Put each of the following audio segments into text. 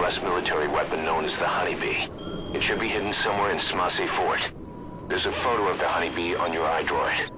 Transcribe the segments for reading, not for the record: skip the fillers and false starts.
suppressed military weapon known as the Honeybee. It should be hidden somewhere in Smasei Fort. There's a photo of the Honeybee on your iDroid.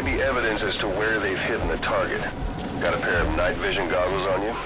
may be evidence as to where they've hidden the target. Got a pair of night vision goggles on you?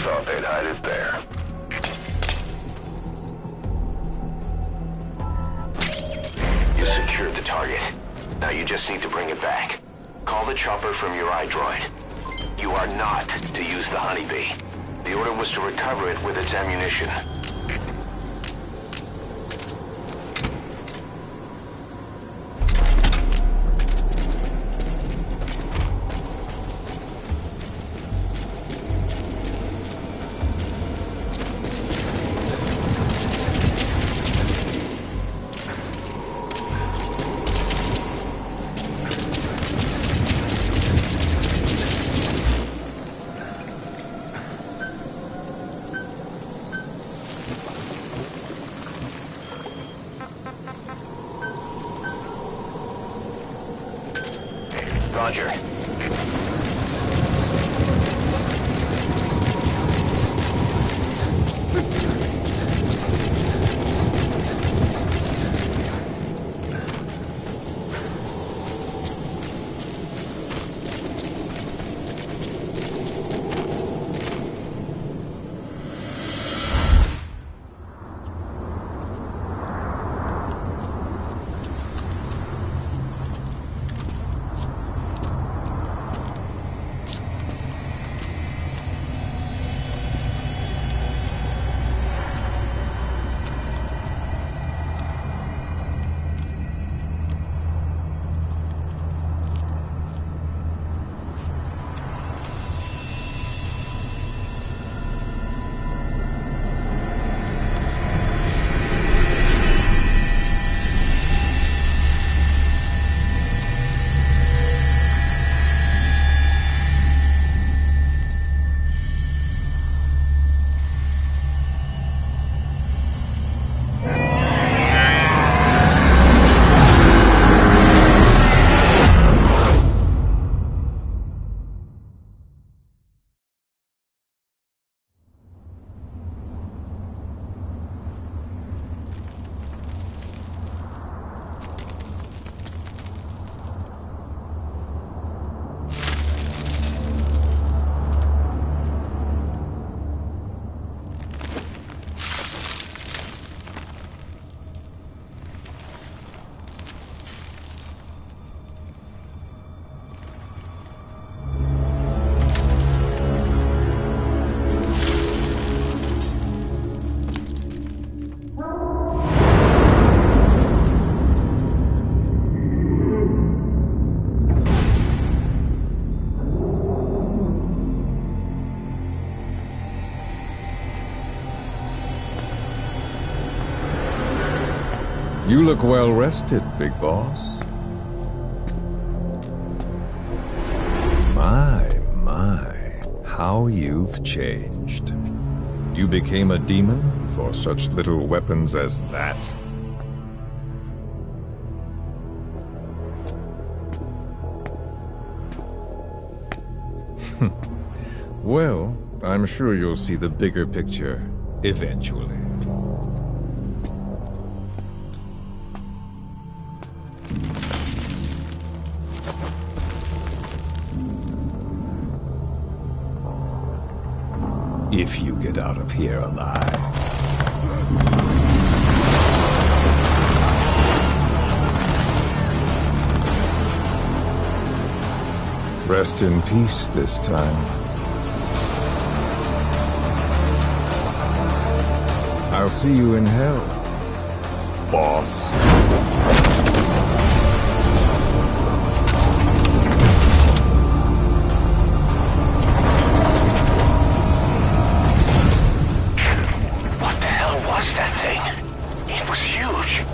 Thought they'd hide it there. You secured the target. Now you just need to bring it back. Call the chopper from your iDroid. You are not to use the Honeybee. The order was to recover it with its ammunition. You look well rested, big boss. My, how you've changed. You became a demon for such little weapons as that? Well, I'm sure you'll see the bigger picture eventually. If you get out of here alive. Rest in peace this time. I'll see you in hell, boss. That thing. It was huge.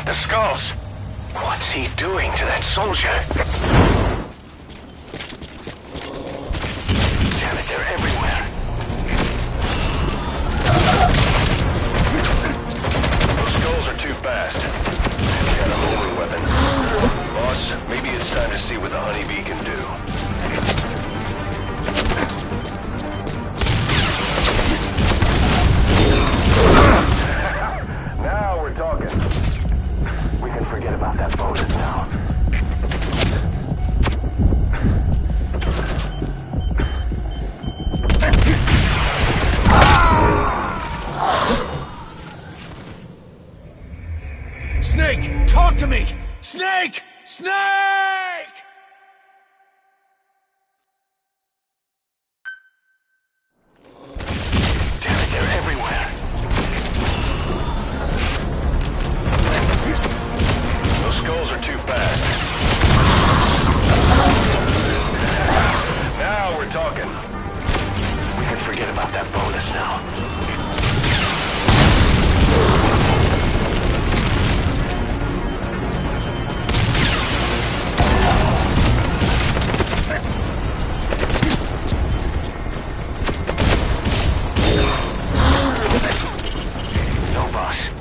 The skulls! What's he doing to that soldier? Damn it, they're everywhere. Those skulls are too fast. You got a homing weapon. Boss, maybe it's time to see what the honeybee can do. Now we're talking. We can forget about that bonus now. Snake, talk to me! Snake! Snake! Damn it, they're everywhere. Those skulls are too fast. Now we're talking. We can forget about that bonus now.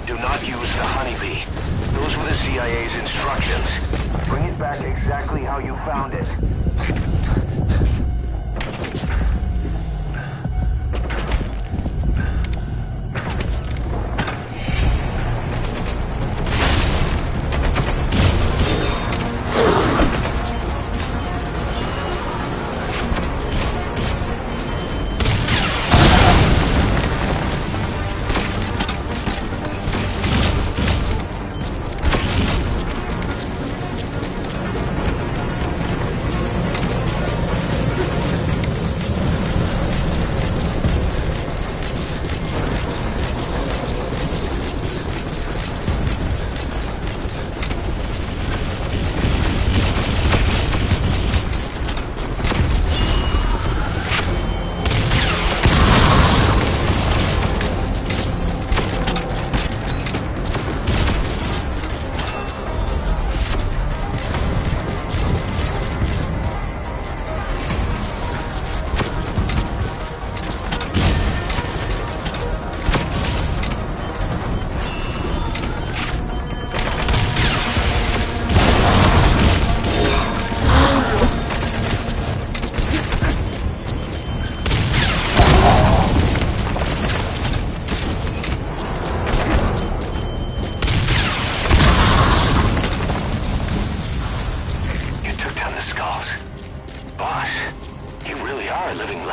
Do not use the honeybee. Those were the CIA's instructions. Bring it back exactly how you found it.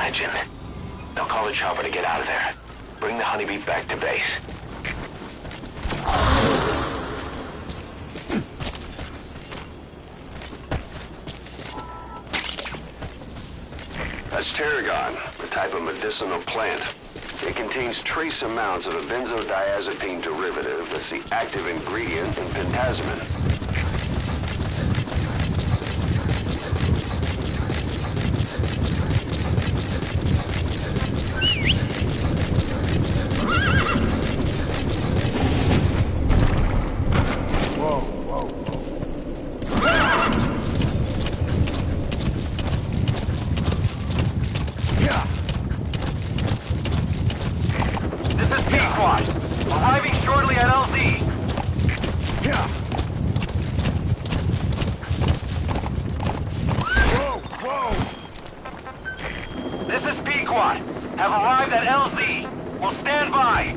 legend. Now call the chopper to get out of there. Bring the honeybee back to base. That's tarragon, a type of medicinal plant. It contains trace amounts of a benzodiazepine derivative that's the active ingredient in pentasmin. Arriving shortly at LZ. Whoa! This is Pequod. Have arrived at LZ. Will stand by.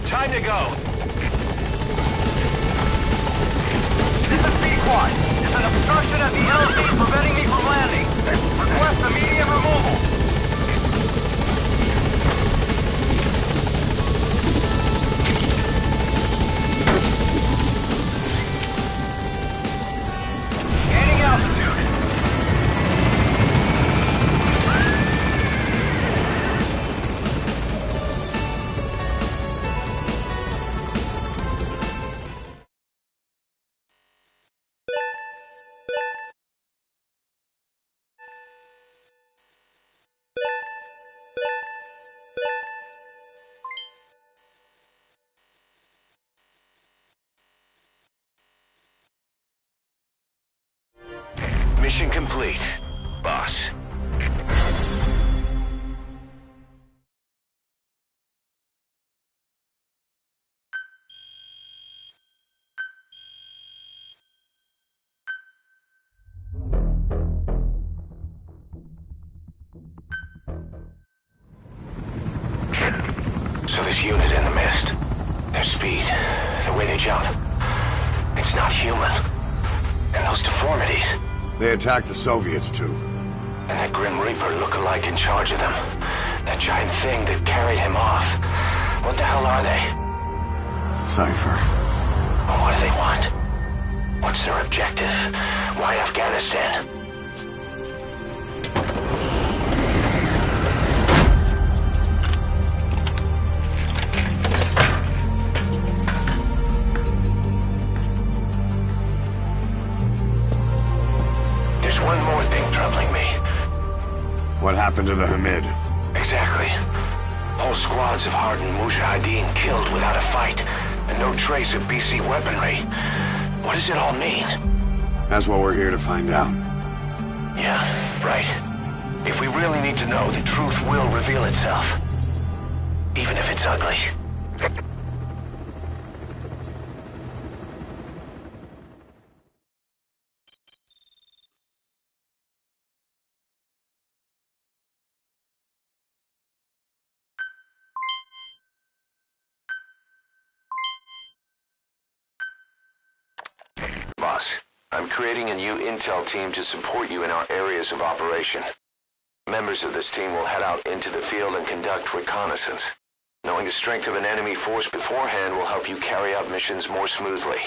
Time to go. This is Pequod. There's an obstruction at the LZ preventing me from landing. Request immediate removal. Gaining altitude. Mission complete, boss. So this unit in the mist, their speed, the way they jump, it's not human. And those deformities. They attacked the Soviets, too. And that Grim Reaper look-alike in charge of them. That giant thing that carried him off. What the hell are they? Cypher. Well, what do they want? What's their objective? Why Afghanistan? One more thing troubling me. What happened to the Hamid? Exactly. Whole squads of hardened Mujahideen killed without a fight, and no trace of BC weaponry. What does it all mean? That's what we're here to find out. Yeah, right. If we really need to know, the truth will reveal itself. Even if it's ugly. Boss, I'm creating a new intel team to support you in our areas of operation. Members of this team will head out into the field and conduct reconnaissance. Knowing the strength of an enemy force beforehand will help you carry out missions more smoothly.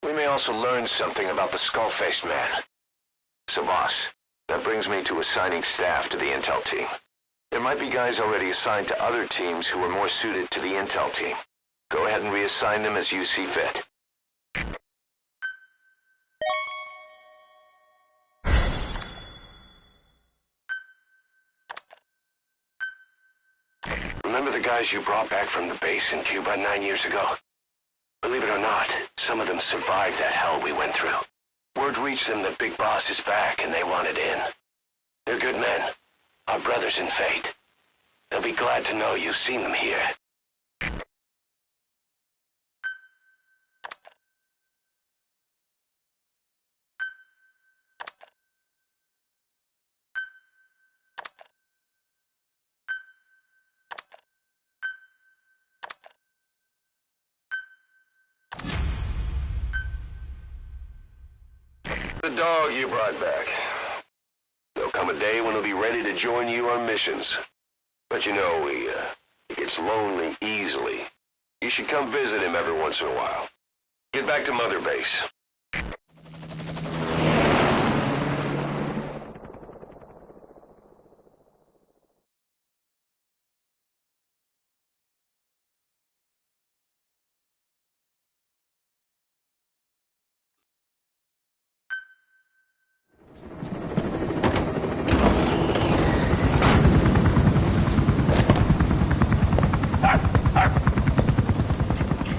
We may also learn something about the skull-faced man. So boss, that brings me to assigning staff to the intel team. There might be guys already assigned to other teams who are more suited to the intel team. Go ahead and reassign them as you see fit. Remember the guys you brought back from the base in Cuba 9 years ago? Believe it or not, some of them survived that hell we went through. Word reached them that Big Boss is back and they want it in. They're good men. Our brothers in fate. They'll be glad to know you've seen them here. The dog you brought back. There'll come a day when he'll be ready to join you on missions. But you know, he gets lonely easily. You should come visit him every once in a while. Get back to Mother Base.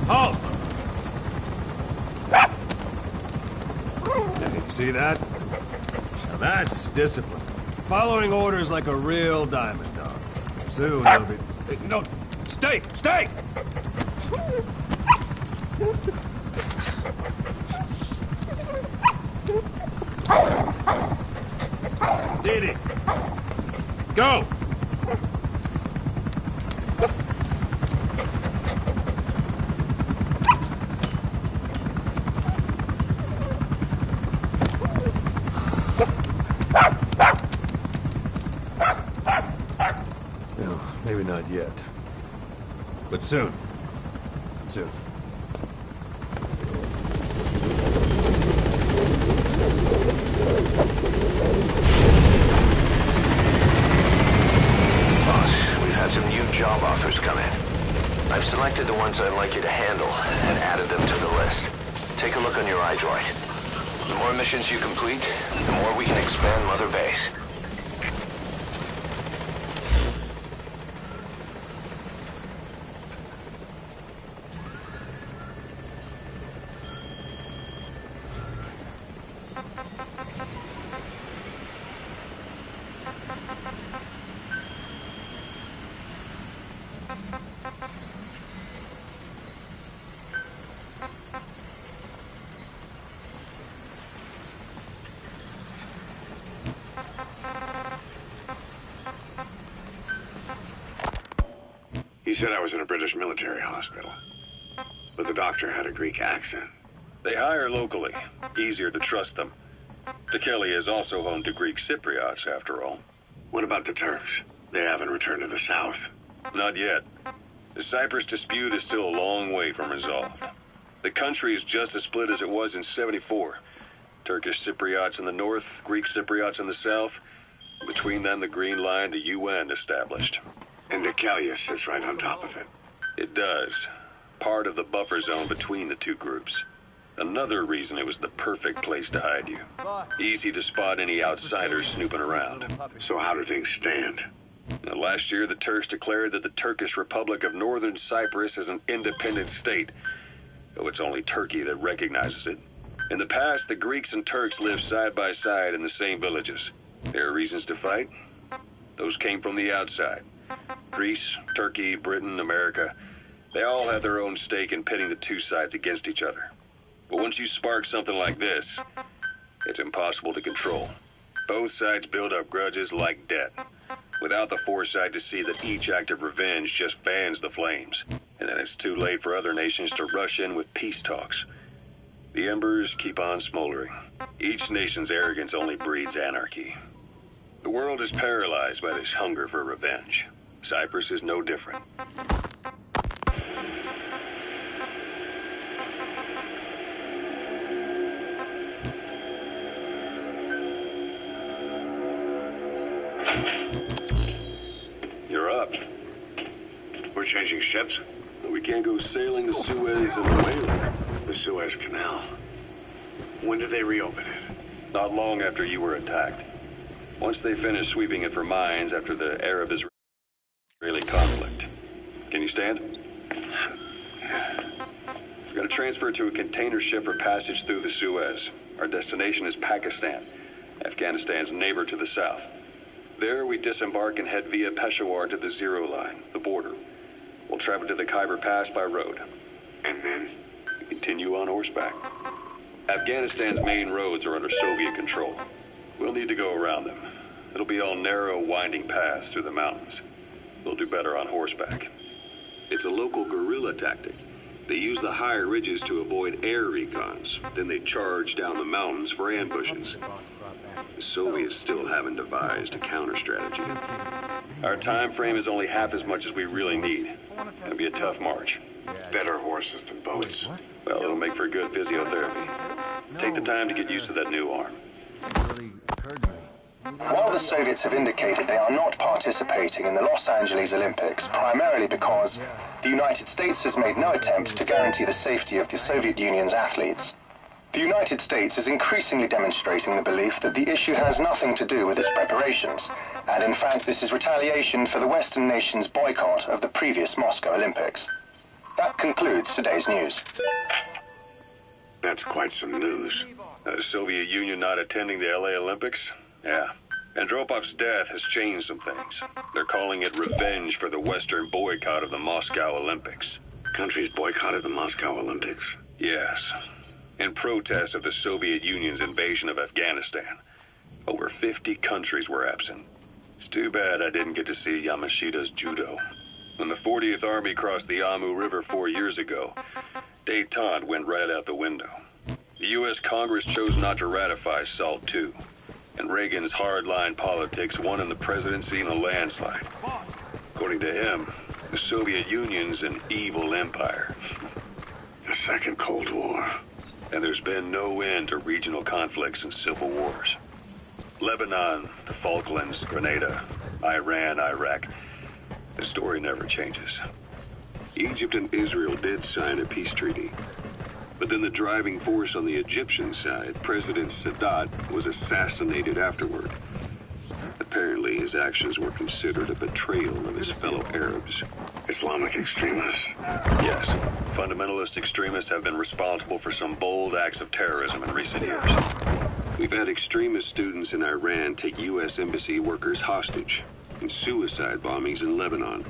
Halt! See that? Now that's discipline. Following orders like a real diamond dog. Soon he'll be... Hey, no, stay! Stay! Diddy! Go! No, maybe not yet. But soon. Soon. We've had some new job offers come in. I've selected the ones I'd like you to handle and added them to the list. Take a look on your iDroid. The more missions you complete, the more we can expand Mother Base. He said I was in a British military hospital. But the doctor had a Greek accent. They hire locally. Easier to trust them. Tekeli is also home to Greek Cypriots, after all. What about the Turks? They haven't returned to the south. Not yet. The Cyprus dispute is still a long way from resolved. The country is just as split as it was in '74. Turkish Cypriots in the north, Greek Cypriots in the south. Between them, the Green Line, the UN established. And Tekeli sits right on top of it. It does. Part of the buffer zone between the two groups. Another reason it was the perfect place to hide you. Easy to spot any outsiders snooping around. So how do things stand? Now, last year, the Turks declared that the Turkish Republic of Northern Cyprus is an independent state, though it's only Turkey that recognizes it. In the past, the Greeks and Turks lived side by side in the same villages. There are reasons to fight. Those came from the outside. Greece, Turkey, Britain, America, they all have their own stake in pitting the two sides against each other. But once you spark something like this, it's impossible to control. Both sides build up grudges like debt, without the foresight to see that each act of revenge just fans the flames. And then it's too late for other nations to rush in with peace talks. The embers keep on smoldering. Each nation's arrogance only breeds anarchy. The world is paralyzed by this hunger for revenge. Cyprus is no different. You're up. We're changing ships? We can't go sailing the Suez and the Whaler. The Suez Canal. When did they reopen it? Not long after you were attacked. Once they finished sweeping it for mines after the Arab-Israeli conflict. Can you stand? We've got to transferred to a container ship for passage through the Suez. Our destination is Pakistan, Afghanistan's neighbor to the south. There, we disembark and head via Peshawar to the Zero Line, the border. We'll travel to the Khyber Pass by road. And then? We continue on horseback. Afghanistan's main roads are under Soviet control. We'll need to go around them. It'll be all narrow, winding paths through the mountains. We'll do better on horseback. It's a local guerrilla tactic. They use the higher ridges to avoid air recons. Then they charge down the mountains for ambushes. The Soviets still haven't devised a counter-strategy. Our time frame is only half as much as we really need. It'll be a tough march. Better horses than boats. Well, it'll make for good physiotherapy. Take the time to get used to that new arm. While the Soviets have indicated they are not participating in the Los Angeles Olympics, primarily because the United States has made no attempt to guarantee the safety of the Soviet Union's athletes, the United States is increasingly demonstrating the belief that the issue has nothing to do with its preparations, and in fact this is retaliation for the Western nations' boycott of the previous Moscow Olympics. That concludes today's news. That's quite some news. The Soviet Union not attending the LA Olympics? Yeah. Andropov's death has changed some things. They're calling it revenge for the Western boycott of the Moscow Olympics. Countries boycotted the Moscow Olympics? Yes. In protest of the Soviet Union's invasion of Afghanistan. Over 50 countries were absent. It's too bad I didn't get to see Yamashita's judo. When the 40th Army crossed the Amu River 4 years ago, détente went right out the window. The U.S. Congress chose not to ratify SALT II, and Reagan's hardline politics won him the presidency in a landslide. According to him, the Soviet Union's an evil empire. The Second Cold War. And there's been no end to regional conflicts and civil wars. Lebanon, the Falklands, Grenada, Iran, Iraq. The story never changes. Egypt and Israel did sign a peace treaty. But then the driving force on the Egyptian side, President Sadat, was assassinated afterward. Apparently, his actions were considered a betrayal of his fellow Arabs. Islamic extremists? Yes. Fundamentalist extremists have been responsible for some bold acts of terrorism in recent years. We've had extremist students in Iran take U.S. embassy workers hostage, and suicide bombings in Lebanon.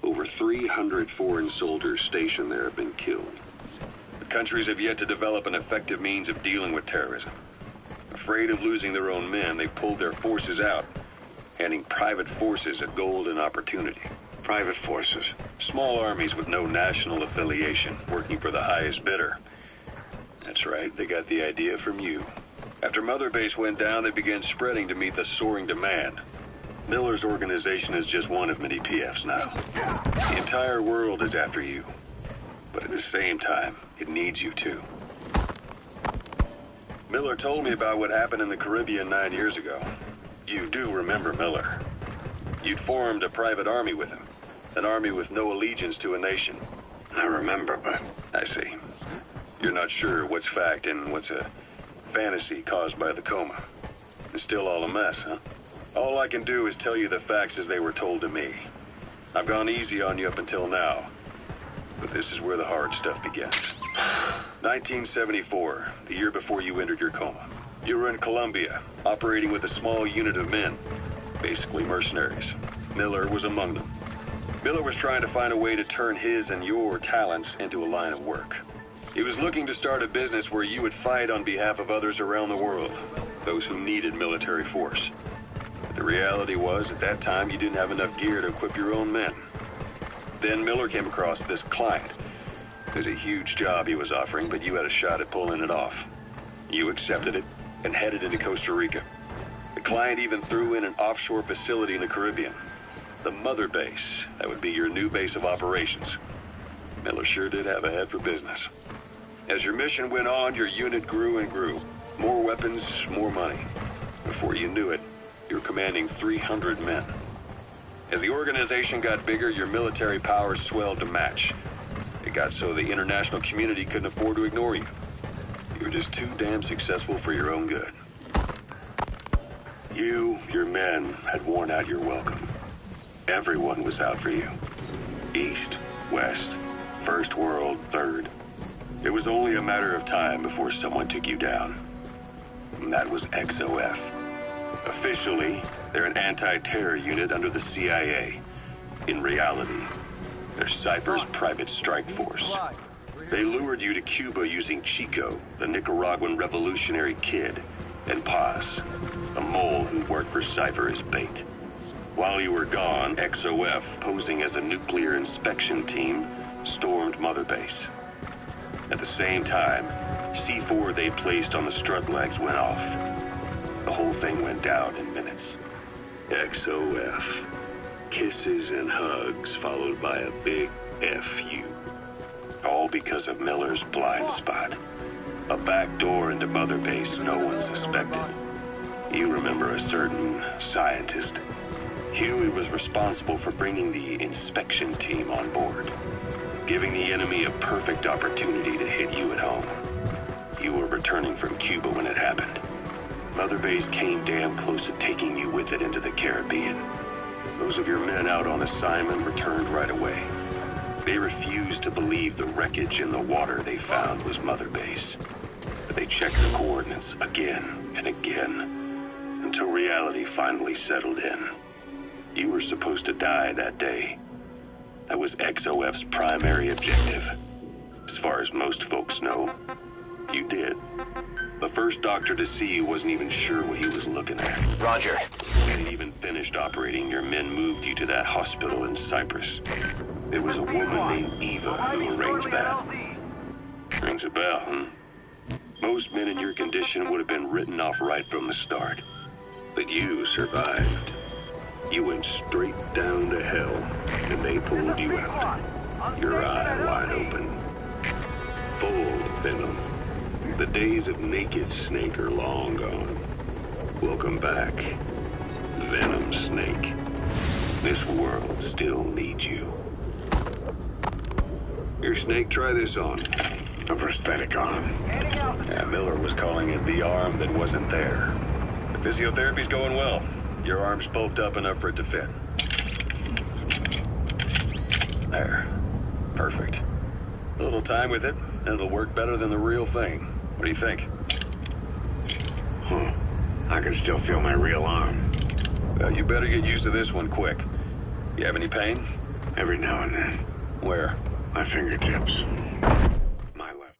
Over 300 foreign soldiers stationed there have been killed. The countries have yet to develop an effective means of dealing with terrorism. Afraid of losing their own men, they've pulled their forces out, handing private forces a golden opportunity. Private forces? Small armies with no national affiliation, working for the highest bidder. That's right, they got the idea from you. After Mother Base went down, they began spreading to meet the soaring demand. Miller's organization is just one of many PFs now. The entire world is after you. But at the same time, it needs you too. Miller told me about what happened in the Caribbean 9 years ago. You do remember Miller. You'd formed a private army with him. An army with no allegiance to a nation. I remember, but... I see. You're not sure what's fact and what's a fantasy caused by the coma. It's still all a mess, huh? All I can do is tell you the facts as they were told to me. I've gone easy on you up until now. But this is where the hard stuff begins. 1974, the year before you entered your coma. You were in Colombia, operating with a small unit of men. Basically mercenaries. Miller was among them. Miller was trying to find a way to turn his and your talents into a line of work. He was looking to start a business where you would fight on behalf of others around the world, those who needed military force. But the reality was, at that time, you didn't have enough gear to equip your own men. Then Miller came across this client. It was a huge job he was offering, but you had a shot at pulling it off. You accepted it and headed into Costa Rica. The client even threw in an offshore facility in the Caribbean. The Mother Base, that would be your new base of operations. Miller sure did have a head for business. As your mission went on, your unit grew and grew. More weapons, more money. Before you knew it, you were commanding 300 men. As the organization got bigger, your military powers swelled to match. It got so the international community couldn't afford to ignore you. You were just too damn successful for your own good. You, your men, had worn out your welcome. Everyone was out for you. East, West, First World, Third. It was only a matter of time before someone took you down. And that was XOF. Officially, they're an anti-terror unit under the CIA. In reality, they're Cypher's private strike force. They lured you to Cuba using Chico, the Nicaraguan revolutionary kid, and Paz, a mole who worked for Cypher as bait. While you were gone, XOF, posing as a nuclear inspection team, stormed Mother Base. At the same time, C4 they placed on the strut legs went off. The whole thing went down in minutes. XOF. Kisses and hugs followed by a big FU. All because of Miller's blind spot. A back door into Mother Base no one suspected. You remember a certain scientist. Huey was responsible for bringing the inspection team on board, giving the enemy a perfect opportunity to hit you at home. You were returning from Cuba when it happened. Mother Base came damn close to taking you with it into the Caribbean. Those of your men out on assignment returned right away. They refused to believe the wreckage in the water they found was Mother Base. But they checked the coordinates again and again, until reality finally settled in. You were supposed to die that day. That was XOF's primary objective. As far as most folks know, you did. The first doctor to see you wasn't even sure what he was looking at. Roger. When it even finished operating, your men moved you to that hospital in Cyprus. There was a woman named Eva who arranged that. Rings a bell, huh? Most men in your condition would have been written off right from the start. But you survived. You went straight down to hell, and they pulled you out. Your eye wide open. Full of venom. The days of naked Snake are long gone. Welcome back, Venom Snake. This world still needs you. Here, Snake, try this on. A prosthetic arm. Yeah, Miller was calling it the arm that wasn't there. The physiotherapy's going well. Your arm's bulked up enough for it to fit. There. Perfect. A little time with it, and it'll work better than the real thing. What do you think? Huh. I can still feel my real arm. Well, you better get used to this one quick. You have any pain? Every now and then. Where? My fingertips. My left.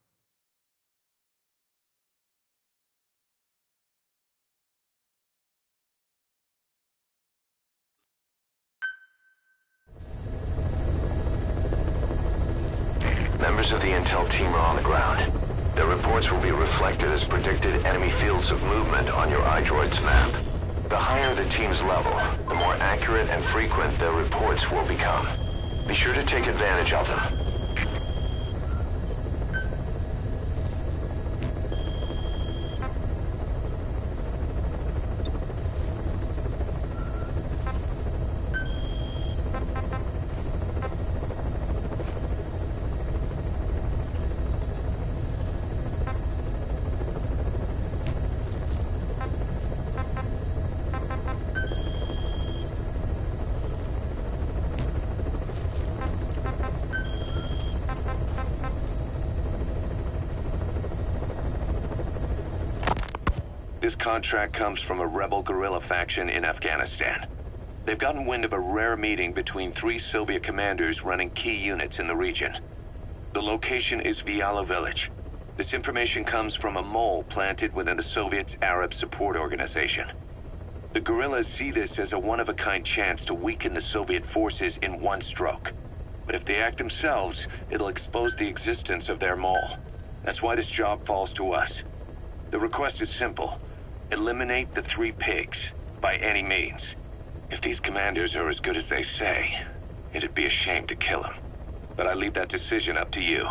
Members of the intel team are on the ground. Their reports will be reflected as predicted enemy fields of movement on your iDroid's map. The higher the team's level, the more accurate and frequent their reports will become. Be sure to take advantage of them. This contract comes from a rebel guerrilla faction in Afghanistan. They've gotten wind of a rare meeting between 3 Soviet commanders running key units in the region. The location is Viala Village. This information comes from a mole planted within the Soviets' Arab Support Organization. The guerrillas see this as a one-of-a-kind chance to weaken the Soviet forces in one stroke. But if they act themselves, it'll expose the existence of their mole. That's why this job falls to us. The request is simple. Eliminate the 3 pigs, by any means. If these commanders are as good as they say, it'd be a shame to kill them. But I leave that decision up to you.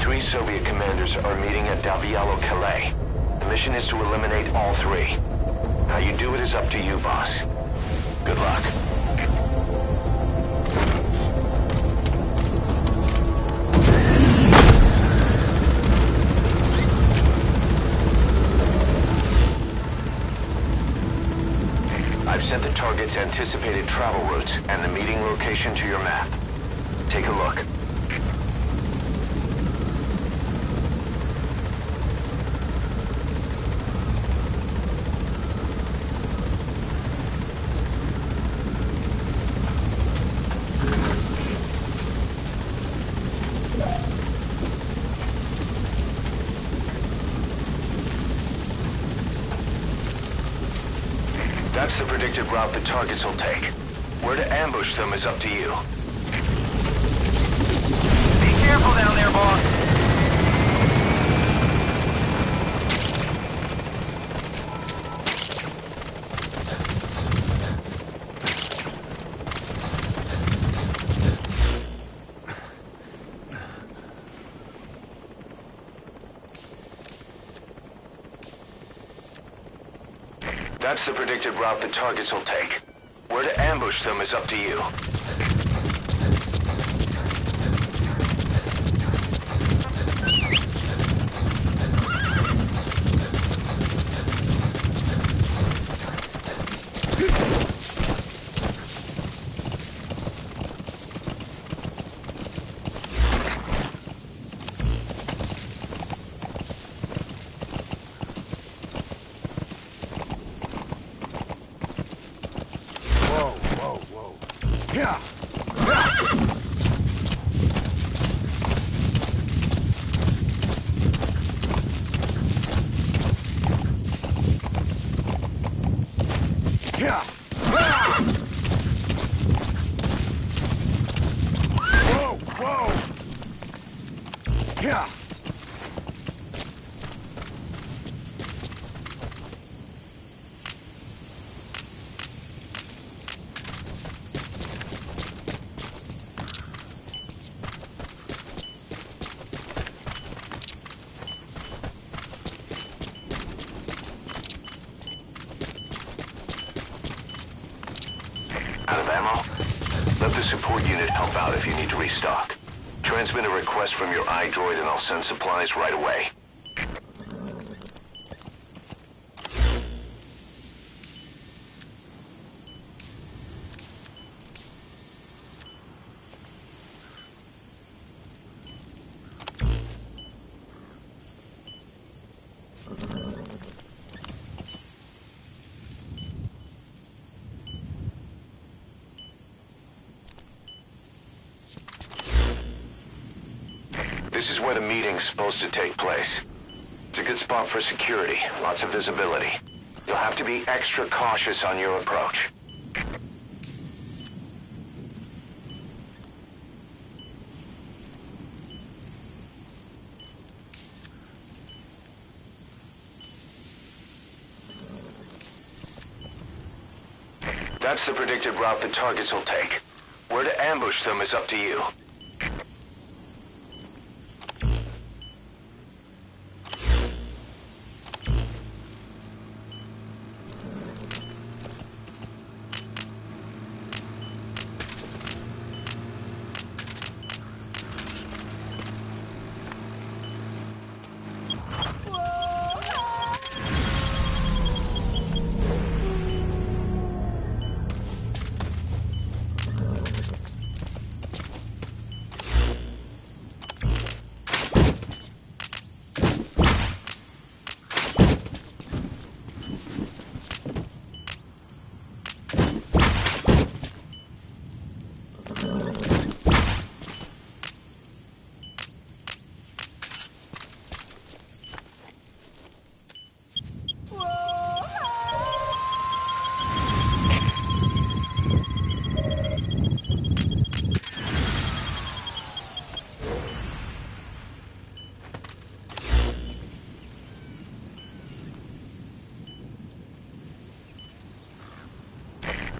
Three Soviet commanders are meeting at Calais. The mission is to eliminate all three. How you do it is up to you, boss. Good luck. I've sent the target's anticipated travel routes and the meeting location to your map. Take a look. That's the predicted route the targets will take. Where to ambush them is up to you. Be careful down there, boss. That's the predicted route the targets will take. Where to ambush them is up to you. Out of ammo? Let the support unit help out if you need to restock. Transmit a request from your iDroid and I'll send supplies right away. This is where the meeting's supposed to take place. It's a good spot for security, lots of visibility. You'll have to be extra cautious on your approach. That's the predicted route the targets will take. Where to ambush them is up to you.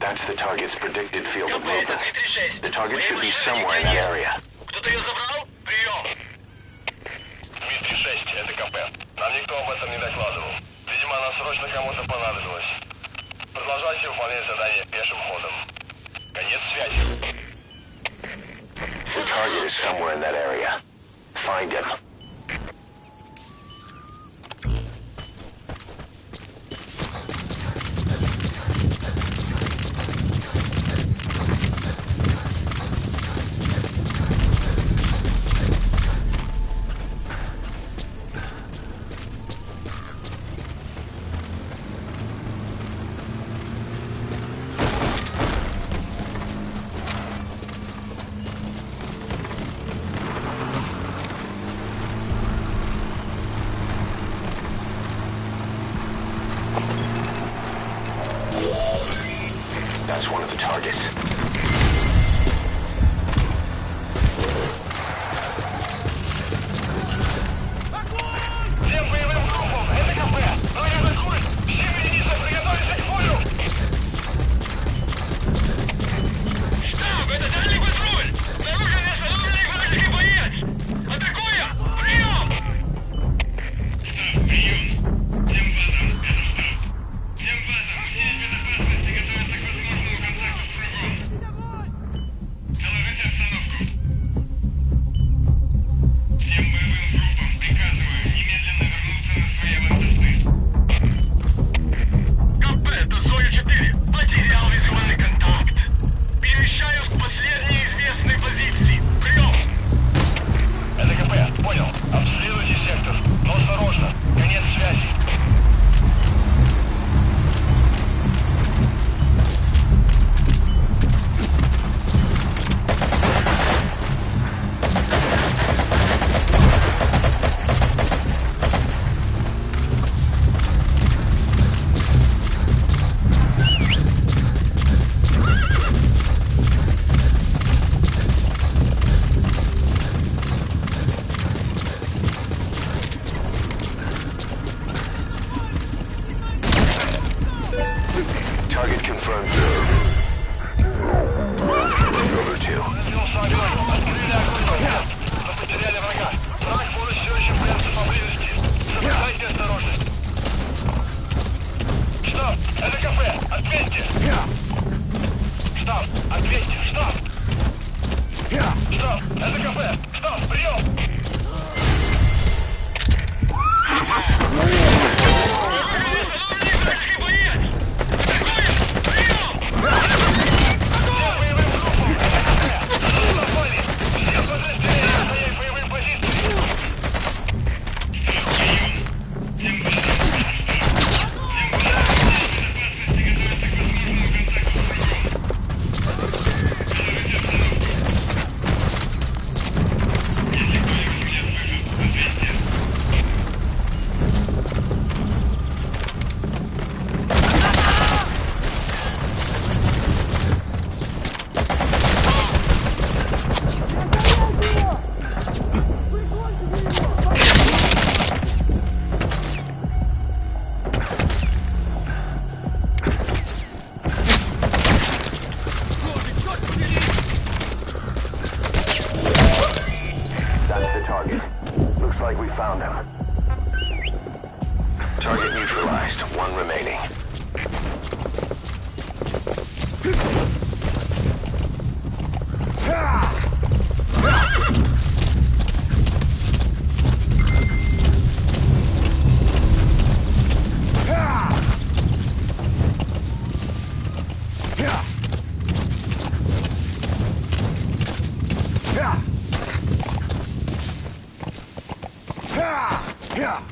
That's the target's predicted field of movement. The target should be somewhere in that area. Кто-то ее забрал? Прием! Дмитрий 6, это КП. Нам никто об этом не докладывал. Видимо, она срочно кому-то понадобилась. Продолжайте выполнять задание пешим ходом. Конец связи. The target is somewhere in that area. Find him. That's one of the targets. Всем боевым группам! Это КП! Вы атакуют! Все единицы приготовиться к бою! Штаб! Это дальний патруль! Снаружи неостановленный вражеский боец! Атакуем! Прием! Target confirmed. Over 2. Потеряли врага. Враг все еще прячется поблизости. Соблюдайте осторожность. Штаб, это КП. Ответьте. Штаб, ответьте. Штаб. Штаб, это КП. Штаб, прием. like we found him. Target neutralized. One remaining. Yeah!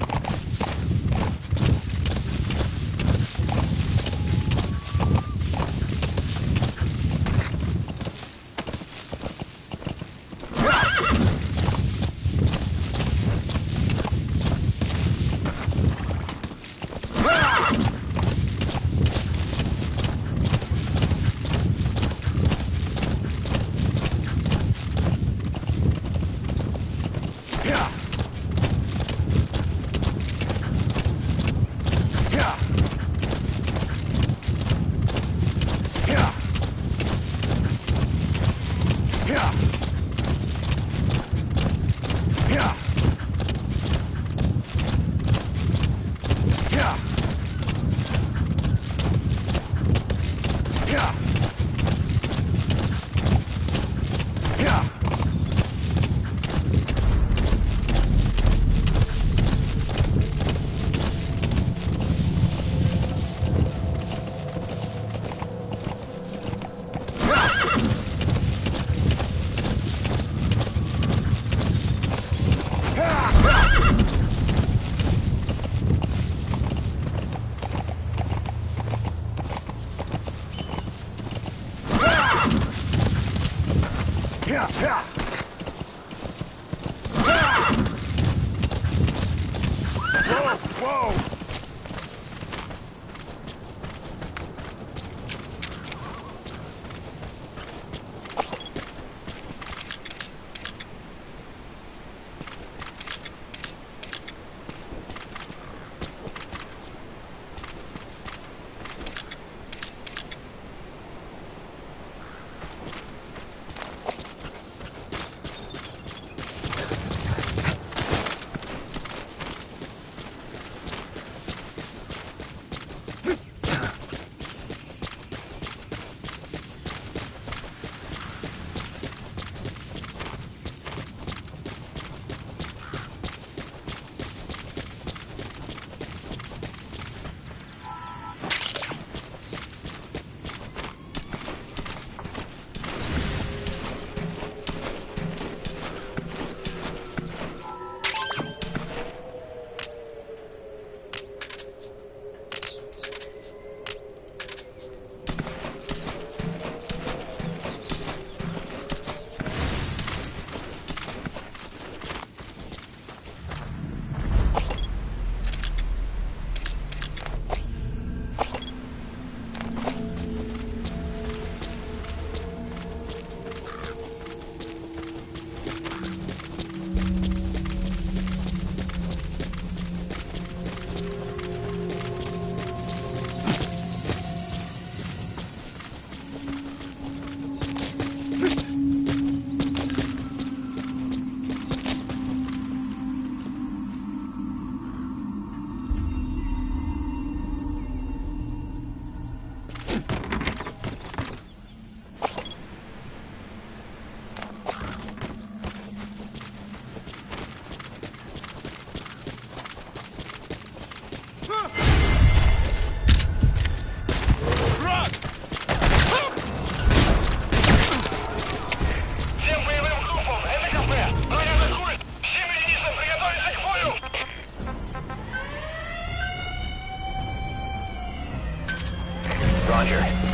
Roger.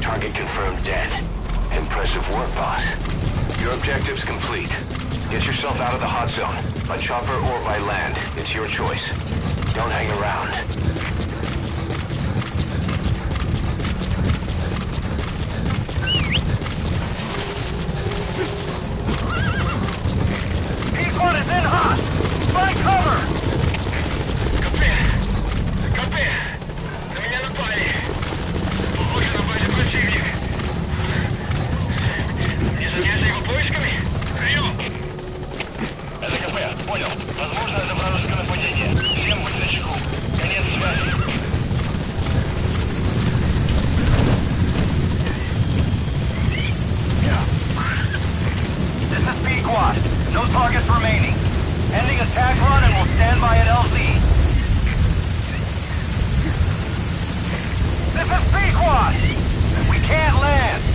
Target confirmed dead. Impressive work, boss. Your objective's complete. Get yourself out of the hot zone. By chopper or by land. It's your choice. Don't hang around. squad. No targets remaining. Ending attack run and we'll stand by at LZ. This is B-Quad! We can't land!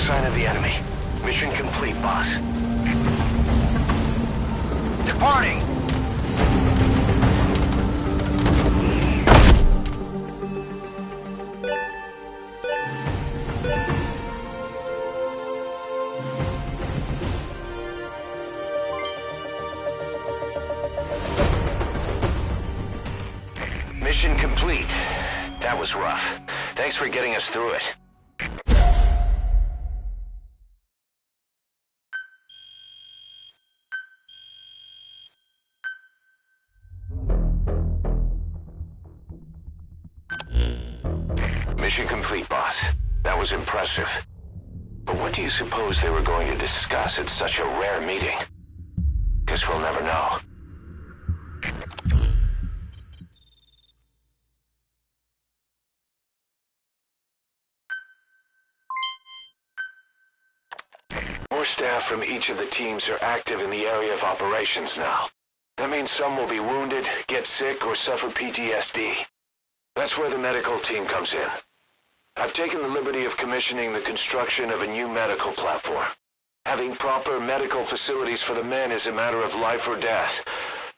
sign of the enemy. Mission complete, boss. Departing! Mission complete. That was rough. Thanks for getting us through it. Mission complete, boss. That was impressive. But what do you suppose they were going to discuss at such a rare meeting? Guess we'll never know. More staff from each of the teams are active in the area of operations now. That means some will be wounded, get sick, or suffer PTSD. That's where the medical team comes in. I've taken the liberty of commissioning the construction of a new medical platform. Having proper medical facilities for the men is a matter of life or death,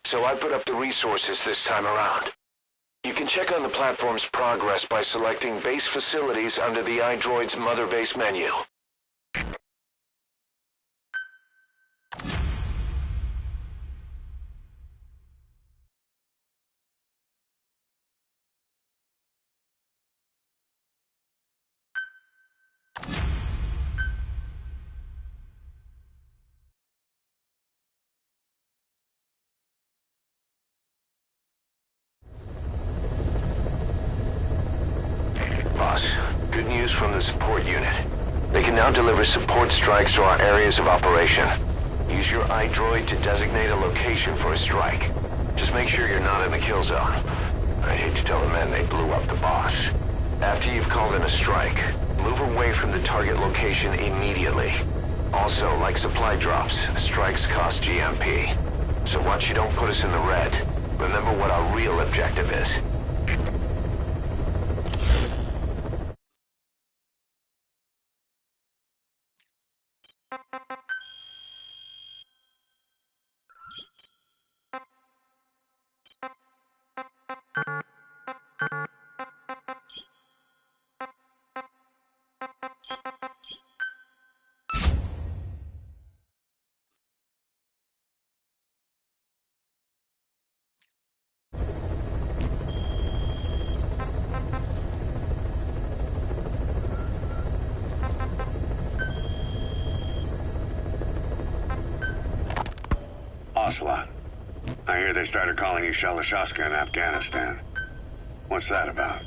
so I put up the resources this time around. You can check on the platform's progress by selecting base facilities under the iDroid's mother base menu. Boss, good news from the support unit. They can now deliver support strikes to our areas of operation. Use your iDroid to designate a location for a strike. Just make sure you're not in the kill zone. I'd hate to tell the men they blew up the boss. After you've called in a strike, move away from the target location immediately. Also, like supply drops, strikes cost GMP. So watch you don't put us in the red. Remember what our real objective is. Ocelot. I hear they started calling you Shalashaska in Afghanistan. What's that about?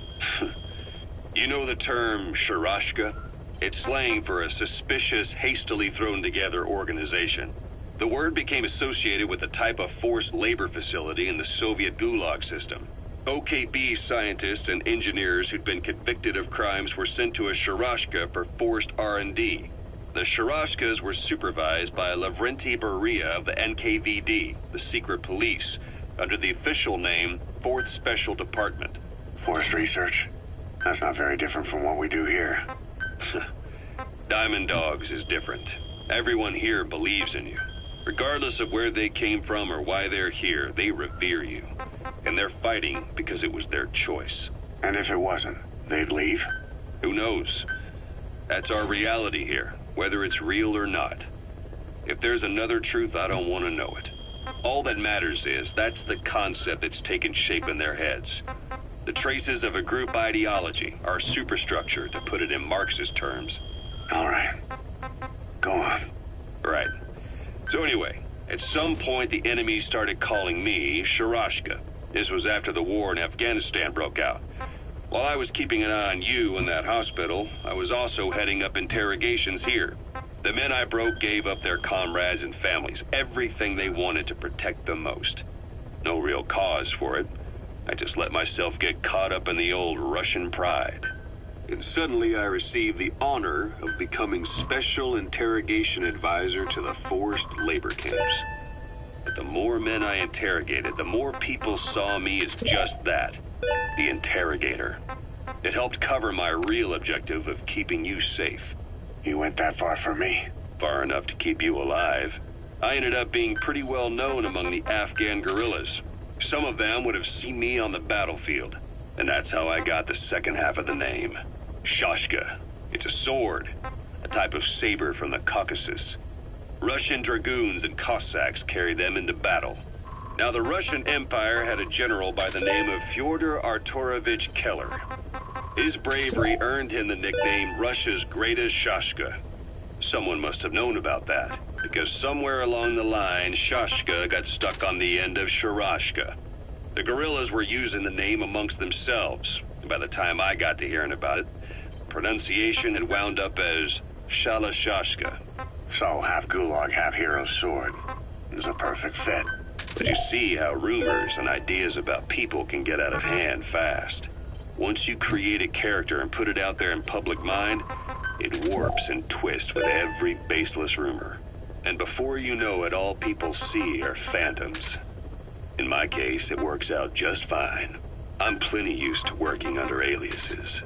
You know the term Sharashka? It's slang for a suspicious, hastily thrown together organization. The word became associated with a type of forced labor facility in the Soviet Gulag system. OKB scientists and engineers who'd been convicted of crimes were sent to a Sharashka for forced R&D. The Sharashkas were supervised by Lavrenti Beria of the NKVD, the secret police, under the official name 4th Special Department. Forced research? That's not very different from what we do here. Diamond Dogs is different. Everyone here believes in you. Regardless of where they came from or why they're here, they revere you. And they're fighting because it was their choice. And if it wasn't, they'd leave? Who knows? That's our reality here, whether it's real or not. If there's another truth, I don't want to know it. All that matters is that's the concept that's taken shape in their heads. The traces of a group ideology, our superstructure, to put it in Marxist terms. All right. Go on. Right. So anyway, at some point the enemy started calling me Sharashka. This was after the war in Afghanistan broke out. While I was keeping an eye on you in that hospital, I was also heading up interrogations here. The men I broke gave up their comrades and families, everything they wanted to protect them most. No real cause for it. I just let myself get caught up in the old Russian pride. And suddenly I received the honor of becoming Special Interrogation Advisor to the forced labor camps. But the more men I interrogated, the more people saw me as just that, the interrogator. It helped cover my real objective of keeping you safe. You went that far for me? Far enough to keep you alive. I ended up being pretty well known among the Afghan guerrillas. Some of them would have seen me on the battlefield, and that's how I got the second half of the name. Shashka. It's a sword, a type of saber from the Caucasus. Russian dragoons and Cossacks carried them into battle. Now, the Russian Empire had a general by the name of Fyodor Arturovich Keller. His bravery earned him the nickname Russia's Greatest Shashka. Someone must have known about that, because somewhere along the line, Shashka got stuck on the end of Sharashka. The guerrillas were using the name amongst themselves, and by the time I got to hearing about it, pronunciation had wound up as Shalashashka. So, half gulag, half hero sword. Is a perfect fit. But you see how rumors and ideas about people can get out of hand fast. Once you create a character and put it out there in public mind, it warps and twists with every baseless rumor. And before you know it, all people see are phantoms. In my case, it works out just fine. I'm plenty used to working under aliases.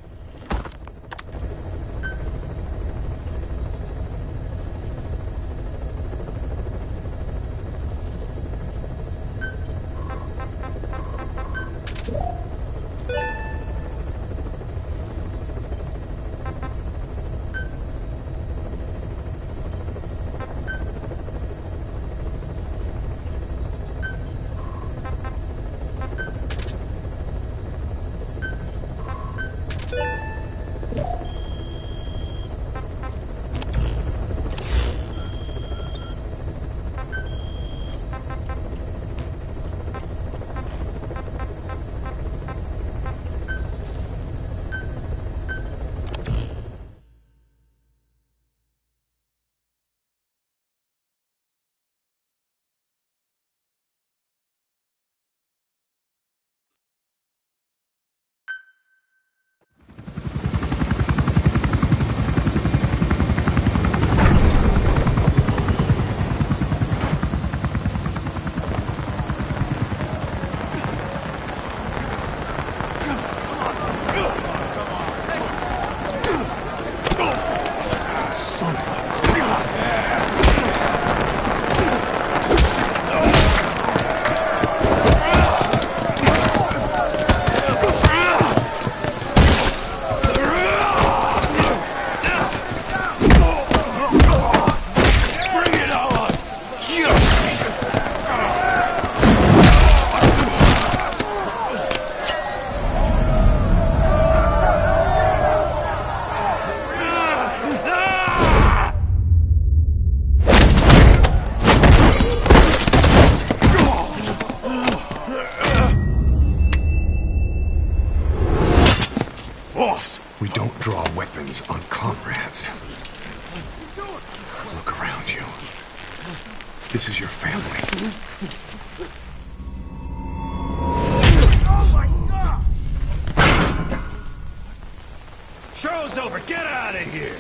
show's over. Get out of here.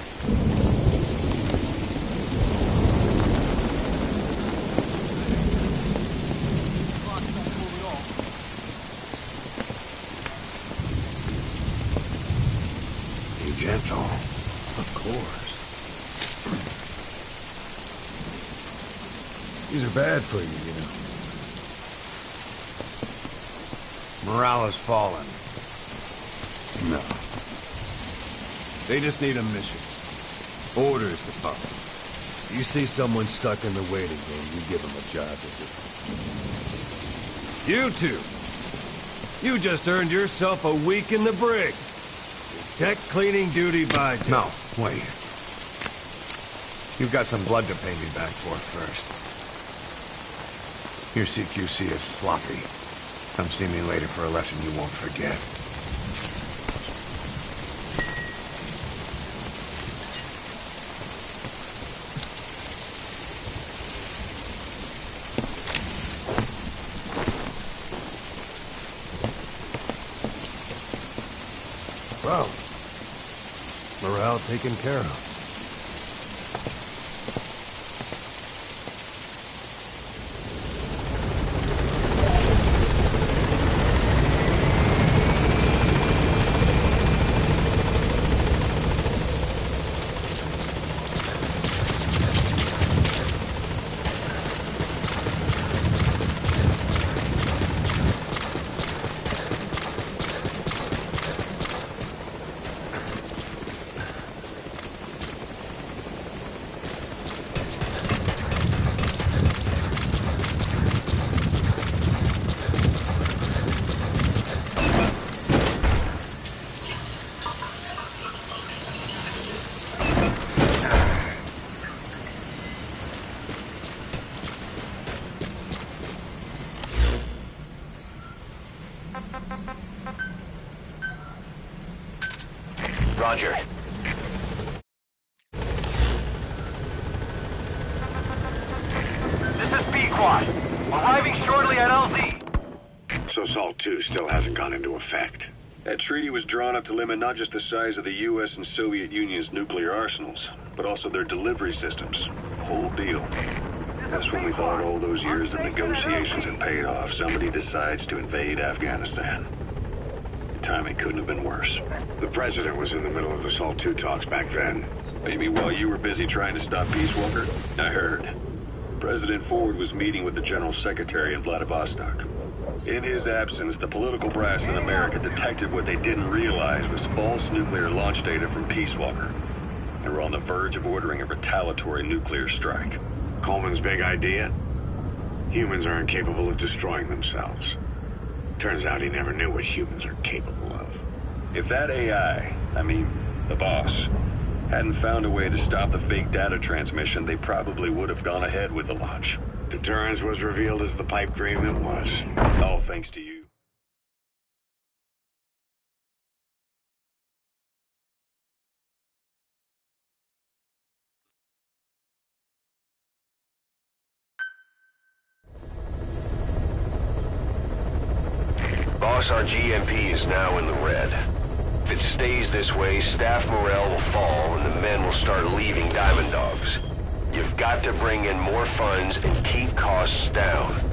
Be gentle. Of course. These are bad for you, you know. Morale has fallen. No. They just need a mission. Orders to follow. You see someone stuck in the waiting room, you give them a job to do. You two! You just earned yourself a week in the brig. Deck cleaning duty by day. No, wait. You've got some blood to pay me back for first. Your CQC is sloppy. Come see me later for a lesson you won't forget. Well, morale taken care of. Roger. This is Pequod. Arriving shortly at LZ. So SALT 2 still hasn't gone into effect. That treaty was drawn up to limit not just the size of the U.S. and Soviet Union's nuclear arsenals, but also their delivery systems. Whole deal. That's when we thought all those years of negotiations had paid off. Somebody decides to invade Afghanistan. Timing couldn't have been worse. The president was in the middle of the SALT 2 talks back then. Maybe while you were busy trying to stop Peace Walker? I heard. President Ford was meeting with the General Secretary in Vladivostok. In his absence, the political brass in America detected what they didn't realize was false nuclear launch data from Peace Walker. They were on the verge of ordering a retaliatory nuclear strike. Coleman's big idea? Humans are incapable of destroying themselves. Turns out he never knew what humans are capable of. If that AI, the boss, hadn't found a way to stop the fake data transmission, they probably would have gone ahead with the launch. Deterrence was revealed as the pipe dream it was. All thanks to you. Boss, our GMP is now in the red. If it stays this way, staff morale will fall and the men will start leaving Diamond Dogs. You've got to bring in more funds and keep costs down.